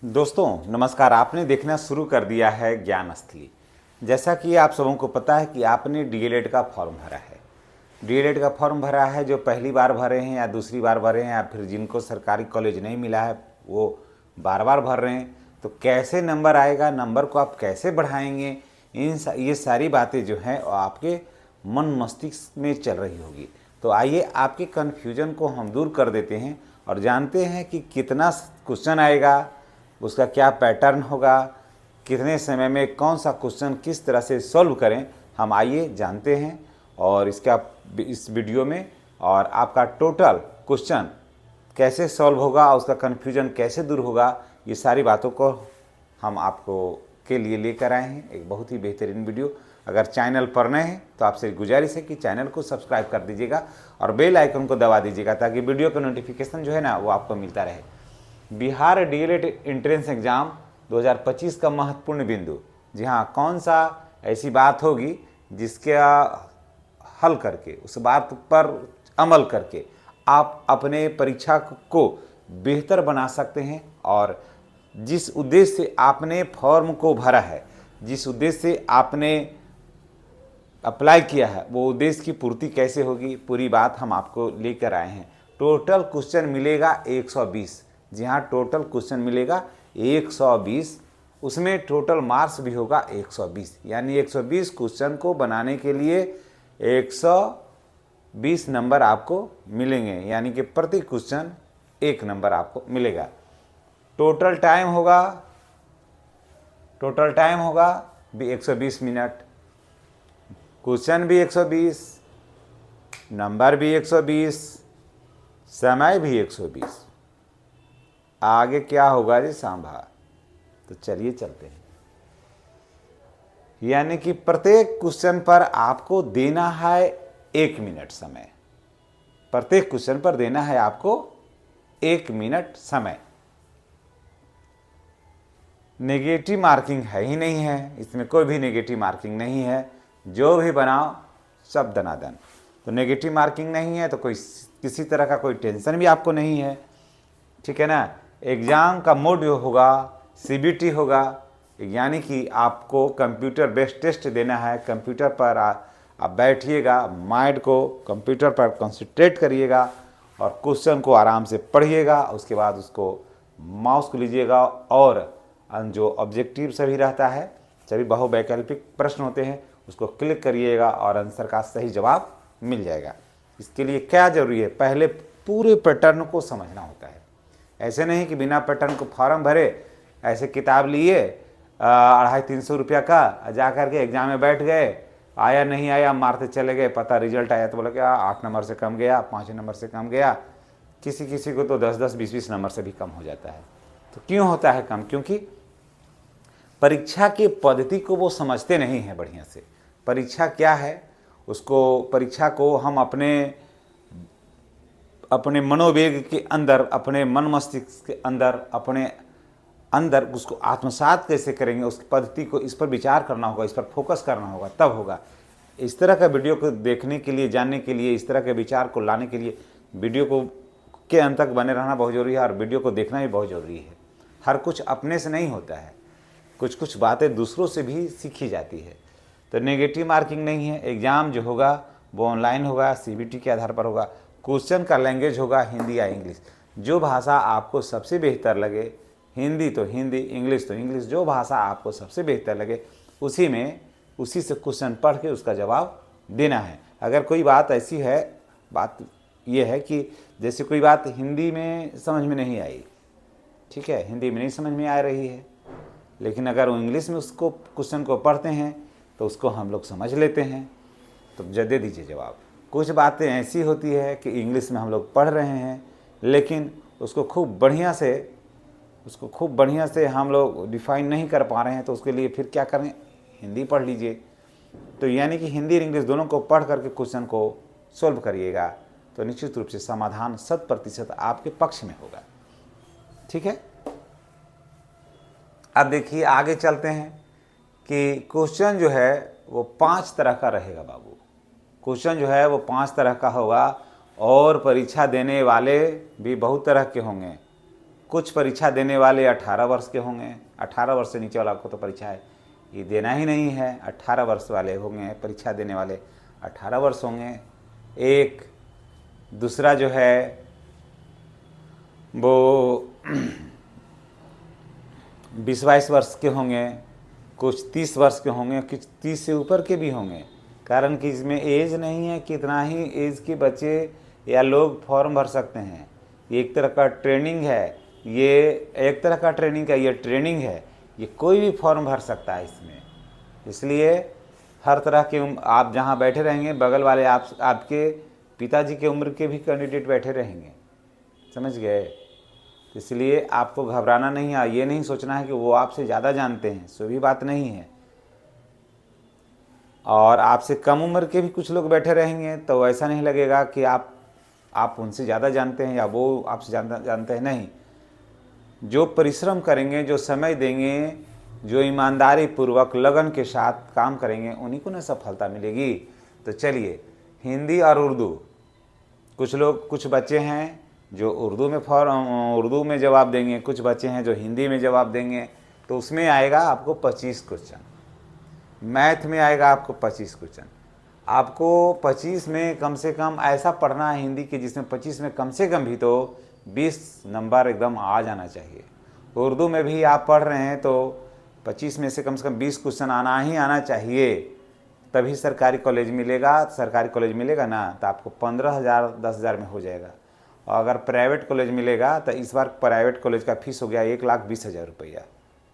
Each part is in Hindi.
दोस्तों नमस्कार। आपने देखना शुरू कर दिया है ज्ञान स्थली। जैसा कि आप सबों को पता है कि आपने डीएलएड का फॉर्म भरा है। डीएलएड का फॉर्म भरा है, जो पहली बार भरे हैं या दूसरी बार भरे हैं या फिर जिनको सरकारी कॉलेज नहीं मिला है वो बार बार भर रहे हैं। तो कैसे नंबर आएगा, नंबर को आप कैसे बढ़ाएंगे, ये सारी बातें जो हैं आपके मन मस्तिष्क में चल रही होगी। तो आइए आपके कन्फ्यूजन को हम दूर कर देते हैं और जानते हैं कि कितना क्वेश्चन आएगा, उसका क्या पैटर्न होगा, कितने समय में कौन सा क्वेश्चन किस तरह से सॉल्व करें। हम आइए जानते हैं और इस वीडियो में और आपका टोटल क्वेश्चन कैसे सॉल्व होगा, उसका कन्फ्यूजन कैसे दूर होगा, ये सारी बातों को हम आपको के लिए लेकर आए हैं। एक बहुत ही बेहतरीन वीडियो। अगर चैनल पर नए हैं तो आपसे गुजारिश है कि चैनल को सब्सक्राइब कर दीजिएगा और बेल आइकन को दबा दीजिएगा ताकि वीडियो का नोटिफिकेशन जो है ना वो आपको मिलता रहे। बिहार डीएलएड एंट्रेंस एग्ज़ाम 2025 का महत्वपूर्ण बिंदु। जी हाँ, कौन सा ऐसी बात होगी जिसके हल करके, उस बात पर अमल करके आप अपने परीक्षा को बेहतर बना सकते हैं और जिस उद्देश्य से आपने फॉर्म को भरा है, जिस उद्देश्य से आपने अप्लाई किया है, वो उद्देश्य की पूर्ति कैसे होगी, पूरी बात हम आपको लेकर आए हैं। टोटल क्वेश्चन मिलेगा 120। जी हाँ, टोटल क्वेश्चन मिलेगा 120। उसमें टोटल मार्क्स भी होगा 120, यानी 120 क्वेश्चन को बनाने के लिए 120 नंबर आपको मिलेंगे, यानी कि प्रति क्वेश्चन 1 नंबर आपको मिलेगा। टोटल टाइम होगा भी 120 मिनट, क्वेश्चन भी 120, नंबर भी 120, समय भी 120। आगे क्या होगा जी सांभा, तो चलिए चलते हैं। यानी कि प्रत्येक क्वेश्चन पर आपको देना है 1 मिनट समय। प्रत्येक क्वेश्चन पर देना है आपको 1 मिनट समय। नेगेटिव मार्किंग है ही नहीं है, इसमें कोई भी नेगेटिव मार्किंग नहीं है। जो भी बनाओ सब दनादन। तो नेगेटिव मार्किंग नहीं है तो किसी तरह का कोई टेंशन भी आपको नहीं है, ठीक है ना। एग्ज़ाम का मोड जो होगा सीबीटी होगा, यानी कि आपको कंप्यूटर बेस्ड टेस्ट देना है। कंप्यूटर पर आप बैठिएगा, माइंड को कंप्यूटर पर कंसंट्रेट करिएगा और क्वेश्चन को आराम से पढ़िएगा। उसके बाद उसको माउस को लीजिएगा और जो ऑब्जेक्टिव सभी रहता है, सभी बहुवैकल्पिक प्रश्न होते हैं, उसको क्लिक करिएगा और आंसर का सही जवाब मिल जाएगा। इसके लिए क्या ज़रूरी है, पहले पूरे पैटर्न को समझना होता है। ऐसे नहीं कि बिना पैटर्न को फॉर्म भरे ऐसे किताब लिए 250-300 रुपया का, जा कर के एग्ज़ाम में बैठ गए, आया नहीं आया मारते चले गए। पता रिजल्ट आया तो बोला क्या 8 नंबर से कम गया, 5 नंबर से कम गया, किसी किसी को तो 10-10, 20-20 नंबर से भी कम हो जाता है। तो क्यों होता है कम? क्योंकि परीक्षा की पद्धति को वो समझते नहीं हैं बढ़िया से। परीक्षा क्या है, उसको परीक्षा को हम अपने मनोवेग के अंदर, अपने मन मस्तिष्क के अंदर उसको आत्मसात कैसे करेंगे, उस पद्धति को, इस पर विचार करना होगा, इस पर फोकस करना होगा, तब होगा। इस तरह का वीडियो को देखने के लिए, जानने के लिए, इस तरह के विचार को लाने के लिए वीडियो को के अंत तक बने रहना बहुत ज़रूरी है और वीडियो को देखना भी बहुत ज़रूरी है। हर कुछ अपने से नहीं होता है, कुछ कुछ बातें दूसरों से भी सीखी जाती है। तो नेगेटिव मार्किंग नहीं है। एग्ज़ाम जो होगा वो ऑनलाइन होगा, सीबीटी के आधार पर होगा। क्वेश्चन का लैंग्वेज होगा हिंदी या इंग्लिश, जो भाषा आपको सबसे बेहतर लगे, हिंदी तो हिंदी, इंग्लिश तो इंग्लिश, जो भाषा आपको सबसे बेहतर लगे उसी से क्वेश्चन पढ़ के उसका जवाब देना है। अगर कोई बात ऐसी है, बात यह है कि जैसे कोई बात हिंदी में समझ में नहीं आई, ठीक है, हिंदी में नहीं समझ में आ रही है, लेकिन अगर वो इंग्लिश में उसको क्वेश्चन को पढ़ते हैं तो उसको हम लोग समझ लेते हैं, तो दे दीजिए जवाब। कुछ बातें ऐसी होती है कि इंग्लिश में हम लोग पढ़ रहे हैं लेकिन उसको खूब बढ़िया से हम लोग डिफाइन नहीं कर पा रहे हैं, तो उसके लिए फिर क्या करें, हिंदी पढ़ लीजिए। तो यानी कि हिंदी और इंग्लिश दोनों को पढ़ करके क्वेश्चन को सॉल्व करिएगा तो निश्चित रूप से समाधान 100% आपके पक्ष में होगा, ठीक है। अब देखिए आगे चलते हैं कि क्वेश्चन जो है वो 5 तरह का रहेगा बाबू। क्वेश्चन जो है वो 5 तरह का होगा और परीक्षा देने वाले भी बहुत तरह के होंगे। कुछ परीक्षा देने वाले 18 वर्ष के होंगे, 18 वर्ष से नीचे वाला को तो परीक्षा है ये देना ही नहीं है। 18 वर्ष वाले होंगे, परीक्षा देने वाले 18 वर्ष होंगे। एक दूसरा जो है वो 20-22 वर्ष के होंगे, कुछ 30 वर्ष के होंगे, कुछ 30 से ऊपर के भी होंगे। कारण कि इसमें एज नहीं है, कितना ही एज के बच्चे या लोग फॉर्म भर सकते हैं। ये एक तरह का ट्रेनिंग है, ये ट्रेनिंग है, ये कोई भी फॉर्म भर सकता है इसमें। इसलिए हर तरह के आप जहाँ बैठे रहेंगे बगल वाले आपके पिताजी के उम्र के भी कैंडिडेट बैठे रहेंगे, समझ गए। इसलिए आपको घबराना नहीं है, ये नहीं सोचना है कि वो आपसे ज़्यादा जानते हैं, सो भी बात नहीं है। और आपसे कम उम्र के भी कुछ लोग बैठे रहेंगे तो ऐसा नहीं लगेगा कि आप उनसे ज़्यादा जानते हैं या वो आपसे जानते हैं, नहीं। जो परिश्रम करेंगे, जो समय देंगे, जो ईमानदारी पूर्वक लगन के साथ काम करेंगे, उन्हीं को ना सफलता मिलेगी। तो चलिए, हिंदी और उर्दू, कुछ बच्चे हैं जो उर्दू में जवाब देंगे, कुछ बच्चे हैं जो हिंदी में जवाब देंगे। तो उसमें आएगा आपको 25 क्वेश्चन, मैथ में आएगा आपको 25 क्वेश्चन। आपको 25 में कम से कम ऐसा पढ़ना है हिंदी की जिसमें 25 में कम से कम भी तो 20 नंबर एकदम आ जाना चाहिए। उर्दू में भी आप पढ़ रहे हैं तो 25 में से कम 20 क्वेश्चन आना चाहिए, तभी सरकारी कॉलेज मिलेगा। सरकारी कॉलेज मिलेगा ना तो आपको 15,000 10,000 में हो जाएगा। और अगर प्राइवेट कॉलेज मिलेगा तो इस बार प्राइवेट कॉलेज का फीस हो गया 1,20,000 रुपया।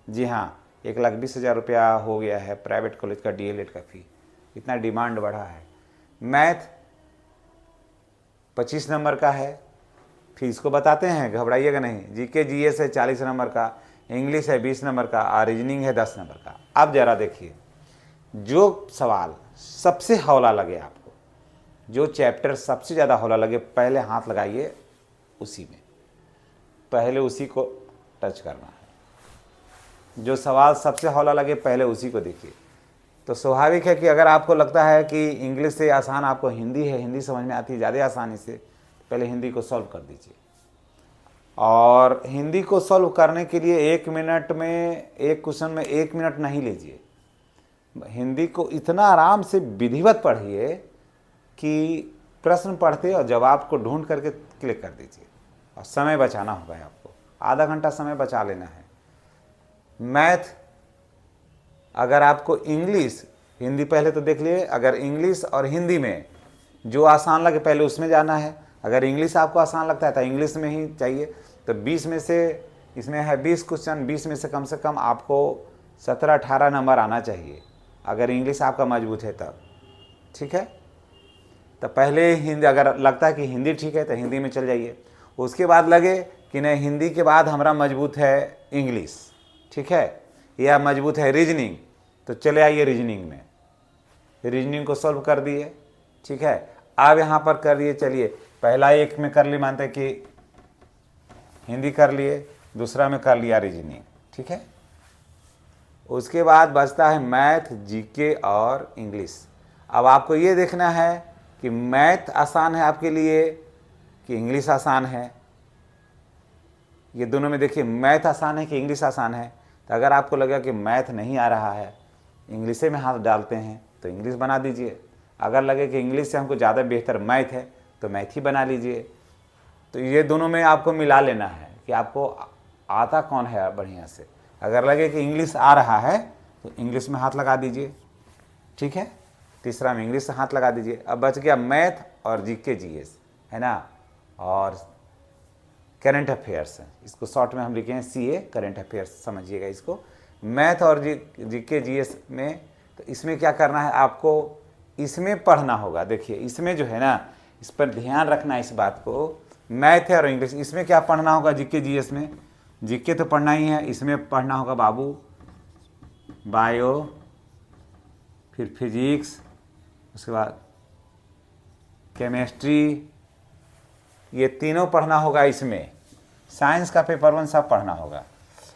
जी हाँ, 1,20,000 रुपया हो गया है प्राइवेट कॉलेज का DLED का फी, इतना डिमांड बढ़ा है। मैथ 25 नंबर का है, फीस को बताते हैं, घबराइएगा नहीं। GK GS है 40 नंबर का, इंग्लिश है 20 नंबर का और रीजनिंग है 10 नंबर का। अब ज़रा देखिए, जो सवाल सबसे हौला लगे आपको, जो चैप्टर सबसे ज़्यादा हौला लगे, पहले हाथ लगाइए उसी में, पहले उसी को टच करना है। जो सवाल सबसे हौला लगे पहले उसी को देखिए। तो स्वाभाविक है कि अगर आपको लगता है कि इंग्लिश से आसान आपको हिंदी है, हिंदी समझ में आती है ज़्यादा आसानी से, पहले हिंदी को सॉल्व कर दीजिए। और हिंदी को सॉल्व करने के लिए 1 मिनट में, एक क्वेश्चन में 1 मिनट नहीं लीजिए। हिंदी को इतना आराम से विधिवत पढ़िए कि प्रश्न पढ़ते और जवाब को ढूंढ करके क्लिक कर दीजिए। और समय बचाना होगा आपको, आधा घंटा समय बचा लेना है। मैथ, अगर आपको इंग्लिश हिंदी पहले तो देख लिए, अगर इंग्लिश और हिंदी में जो आसान लगे पहले उसमें जाना है। अगर इंग्लिश आपको आसान लगता है तो इंग्लिश में ही चाहिए। तो 20 में से, इसमें है 20 क्वेश्चन, 20 में से कम आपको 17-18 नंबर आना चाहिए, अगर इंग्लिश आपका मजबूत है तब, ठीक है। तो पहले हिंदी, अगर लगता है कि हिंदी ठीक है तो हिंदी में चल जाइए। उसके बाद लगे कि नहीं हिंदी के बाद हमारा मजबूत है इंग्लिश, ठीक है, या मजबूत है रीजनिंग, तो चले आइए रीजनिंग में। रीजनिंग को सॉल्व कर दिए, ठीक है। अब यहाँ पर कर लिए, चलिए पहला एक में कर लिए, मानते हैं कि हिंदी कर लिए, दूसरा में कर लिया रीजनिंग, ठीक है। उसके बाद बचता है मैथ, GK और इंग्लिश। अब आपको ये देखना है कि मैथ आसान है आपके लिए कि इंग्लिश आसान है। ये दोनों में देखिए, मैथ आसान है कि इंग्लिश आसान है। तो अगर आपको लगा कि मैथ नहीं आ रहा है, इंग्लिश में हाथ डालते हैं तो इंग्लिश बना दीजिए। अगर लगे कि इंग्लिश से हमको ज़्यादा बेहतर मैथ है तो मैथ ही बना लीजिए। तो ये दोनों में आपको मिला लेना है कि आपको आता कौन है बढ़िया से। अगर लगे कि इंग्लिश आ रहा है तो इंग्लिश में हाथ लगा दीजिए, ठीक है। तीसरा में इंग्लिश से हाथ लगा दीजिए। अब बच गया मैथ और GK GS, है ना, और करंट अफेयर्स। इसको शॉर्ट में हम लिखे हैं CA, करंट अफेयर्स समझिएगा इसको। मैथ और GK GS में, तो इसमें क्या करना है आपको, इसमें पढ़ना होगा। देखिए इसमें जो है ना, इस पर ध्यान रखना है इस बात को। मैथ है और इंग्लिश, इसमें क्या पढ़ना होगा GK GS में? GK तो पढ़ना ही है, इसमें पढ़ना होगा बाबू बायो, फिर फिजिक्स, उसके बाद केमिस्ट्री, ये तीनों पढ़ना होगा इसमें। साइंस का पेपर 1 सब पढ़ना होगा।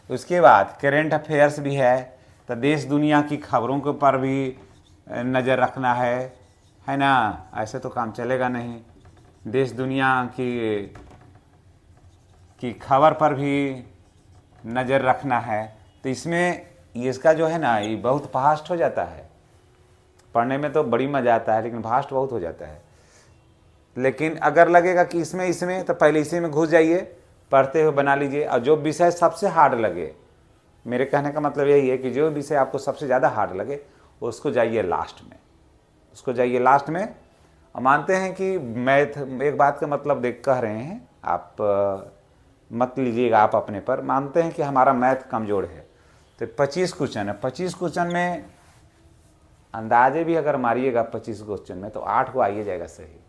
उसके बाद करेंट अफेयर्स भी है, तो देश दुनिया की खबरों के ऊपर भी नज़र रखना है ना। ऐसे तो काम चलेगा नहीं। देश दुनिया की कि खबर पर भी नज़र रखना है, तो इसमें इसका जो है ना ये बहुत फास्ट हो जाता है। पढ़ने में तो बड़ी मज़ा आता है लेकिन फास्ट बहुत हो जाता है। लेकिन अगर लगेगा कि इसमें तो पहले इसी में घुस जाइए, पढ़ते हुए बना लीजिए। और जो विषय सबसे हार्ड लगे, मेरे कहने का मतलब यही है कि जो विषय आपको सबसे ज़्यादा हार्ड लगे उसको जाइए लास्ट में, और मानते हैं कि मैथ, एक बात का मतलब देख कह रहे हैं आप, मत लीजिएगा आप अपने पर, मानते हैं कि हमारा मैथ कमज़ोर है तो 25 क्वेश्चन है, 25 क्वेश्चन में अंदाजे भी अगर मारिएगा 25 क्वेश्चन में तो 8 को आइए जाएगा सही।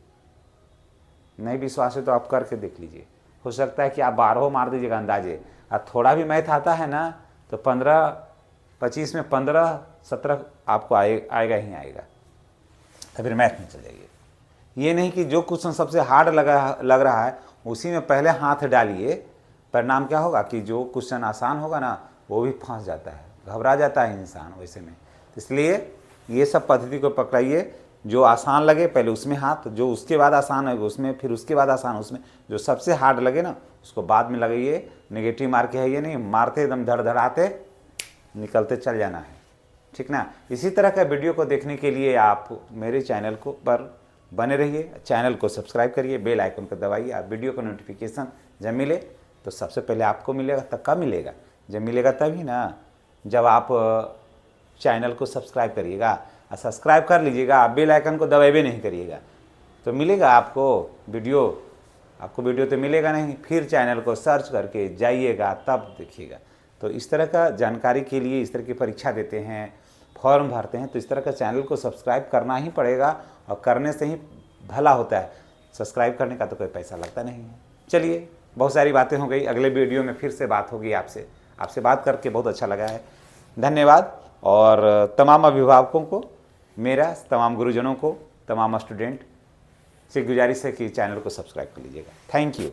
नहीं विश्वास है तो आप करके देख लीजिए, हो सकता है कि आप 12 मार दीजिएगा अंदाजे। और थोड़ा भी मैथ आता है ना तो 25 में 15-17 आपको आएगा ही आएगा, तो फिर मैथ में चल जाइए। ये नहीं कि जो क्वेश्चन सबसे हार्ड लग रहा है उसी में पहले हाथ डालिए, परिणाम क्या होगा कि जो क्वेश्चन आसान होगा ना वो भी फंस जाता है, घबरा जाता है इंसान वैसे में। इसलिए ये सब पद्धति को पकड़ाइए, जो आसान लगे पहले उसमें हाथ, जो उसके बाद आसान है उसमें, फिर उसके बाद आसान उसमें, जो सबसे हार्ड लगे ना उसको बाद में लगाइए। नेगेटिव मार के है ये नहीं, मारते एकदम धड़धड़ाते निकलते चल जाना है, ठीक ना। इसी तरह का वीडियो को देखने के लिए आप मेरे चैनल को पर बने रहिए, चैनल को सब्सक्राइब करिए, बेल आइकन को दबाइए। आप वीडियो का नोटिफिकेशन जब मिले तो सबसे पहले आपको मिलेगा। तब कब मिलेगा? जब मिलेगा तभी ना, जब आप चैनल को सब्सक्राइब करिएगा। और सब्सक्राइब कर लीजिएगा, आप बेल आइकन को दबाए नहीं करिएगा तो मिलेगा आपको वीडियो तो मिलेगा नहीं। फिर चैनल को सर्च करके जाइएगा तब देखिएगा। तो इस तरह का जानकारी के लिए, इस तरह की परीक्षा देते हैं, फॉर्म भरते हैं, तो इस तरह का चैनल को सब्सक्राइब करना ही पड़ेगा, और करने से ही भला होता है। सब्सक्राइब करने का तो कोई पैसा लगता नहीं है। चलिए, बहुत सारी बातें हो गई, अगले वीडियो में फिर से बात होगी आपसे बात करके बहुत अच्छा लगा है। धन्यवाद। और तमाम अभिभावकों को मेरा, तमाम गुरुजनों को, तमाम स्टूडेंट से गुजारिश है कि चैनल को सब्सक्राइब कर लीजिएगा। Thank you.